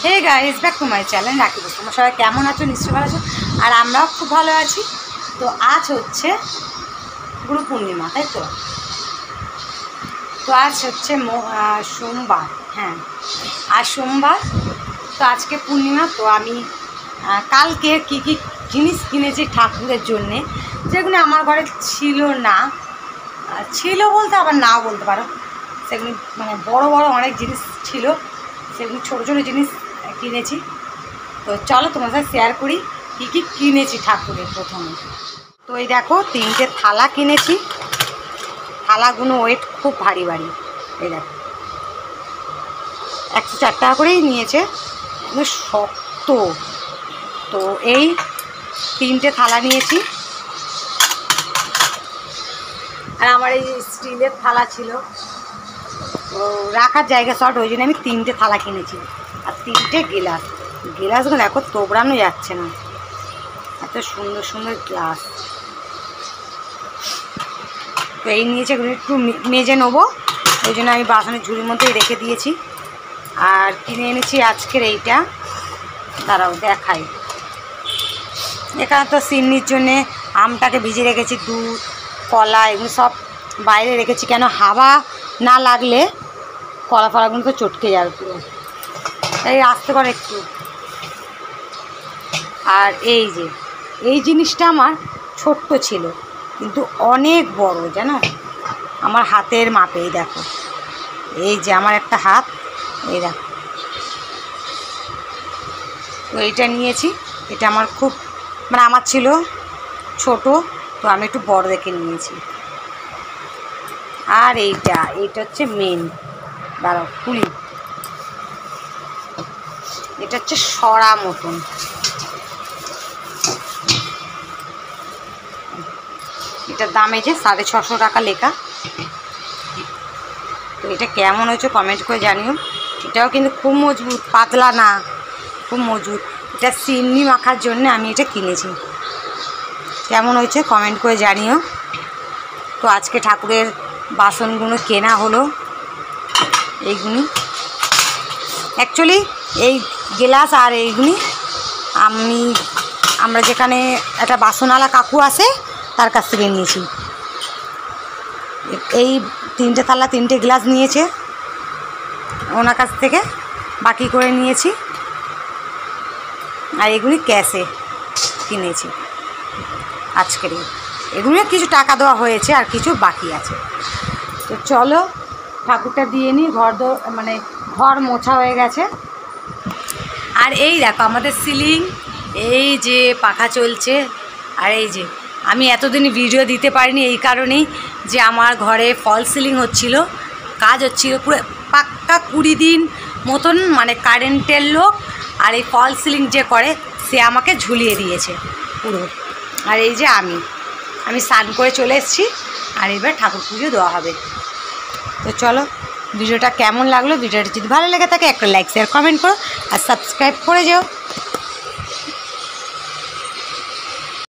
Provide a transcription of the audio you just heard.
Hey guys, back to my channel Rakhi boss. তোমরা সবাই কেমন আছো? নিশ্চয়ই ভালো আছো, আর আমরাও খুব ভালো আছি। তো আজ হচ্ছে গুরু পূর্ণিমা, তাই তো? তো আজ হচ্ছে সোমবার। হ্যাঁ, আজ সোমবার। তো আজকে পূর্ণিমা। তো আমি কালকে কী কী জিনিস কিনেছি ঠাকুরের জন্যে, যেগুলো আমার ঘরে ছিল না, ছিল বলতে আবার নাও বলতে পারো। সেগুলি মানে বড় বড় অনেক জিনিস ছিল, সেগুলি ছোটো ছোটো জিনিস কিনেছি। তো চলো তোমার সাথে শেয়ার করি কী কী কিনেছি ঠাকুরের। প্রথমে তো এই দেখো, 3টে থালা কিনেছি। থালাগুলো ওয়েট খুব ভারী ভারী। এই দেখো, 104 টাকা করেই নিয়েছে, কিন্তু শক্ত। তো এই 3টে থালা নিয়েছি। আর আমার এই স্টিলের থালা ছিল, তো রাখার জায়গা শর্ট, ওই জন্য আমি 3টে থালা কিনেছি। আর 3টে গ্লাস। গ্লাসগুলো দেখো তোবড়ানো যাচ্ছে না, এত সুন্দর সুন্দর গ্লাস। তো এই নিয়েছে, এগুলো একটু মেজে নেবো, ওই জন্য আমি বাসনের ঝুড়ির মধ্যেই রেখে দিয়েছি। আর কিনে এনেছি আজকের এইটা, দাঁড়াও দেখাই। এখানে তো সিন্নির জন্যে আমটাকে ভিজে রেখেছি, দুধ, কলা এগুলো সব বাইরে রেখেছি, কেন হাওয়া না লাগলে কলা ফলাগুলো তো চটকে যাবে পুরো। এই আসতে পারে একটু। আর এই যে এই জিনিসটা আমার ছোট্ট ছিল, কিন্তু অনেক বড়, জানো, আমার হাতের মাপেই। দেখো, এই যে আমার একটা হাত, এই দেখো। তো এইটা নিয়েছি, এটা আমার খুব মানে আমার ছিল ছোট, তো আমি একটু বড় দেখে নিয়েছি। আর এইটা হচ্ছে মেন, দাঁড়াও খুলি। এটা হচ্ছে সরা মতন। এটার দাম এই যে 650 টাকা লেখা। তো এটা কেমন হয়েছে কমেন্ট করে জানিও। এটাও কিন্তু খুব মজবুত, পাতলা না, খুব মজবুত। এটা চিনি মাখার জন্য আমি এটা কিনেছি। কেমন হয়েছে কমেন্ট করে জানিও। তো আজকে ঠাকুরের বাসনগুলো কেনা হলো, এইগুলি অ্যাকচুয়ালি এই গ্লাস আর এইগুলি আমরা যেখানে একটা বাসনওয়ালা কাকু আছে তার কাছ থেকে নিয়েছি। এই 3টে থালা 3টে গ্লাস নিয়েছে ওনার কাছ থেকে, বাকি করে নিয়েছি। আর এগুলি ক্যাশে কিনেছি আজকের। এগুলো কিছু টাকা দেওয়া হয়েছে আর কিছু বাকি আছে। তো চলো ঠাকুরটা দিয়ে নিই। ঘর মোছা হয়ে গেছে। আর এই দেখো আমাদের সিলিং, এই যে পাখা চলছে। আর এই যে আমি এতদিন ভিডিও দিতে পারিনি এই কারণেই যে আমার ঘরে ফল সিলিং হচ্ছিল, কাজ হচ্ছিল পুরো পাক্কা 20 দিন মতন, মানে কারেন্টের লোক আর এই ফল সিলিং যে করে সে আমাকে ঝুলিয়ে দিয়েছে পুরো। আর এই যে আমি স্নান করে চলে এসেছি, আর এবার ঠাকুর পুজো দেওয়া হবে। তো চলো, ভিডিওটা কেমন লাগলো? ভিডিওটা যদি ভালো লেগে থাকে একটা লাইক শেয়ার কমেন্ট করো, আর সাবস্ক্রাইব করে যেও।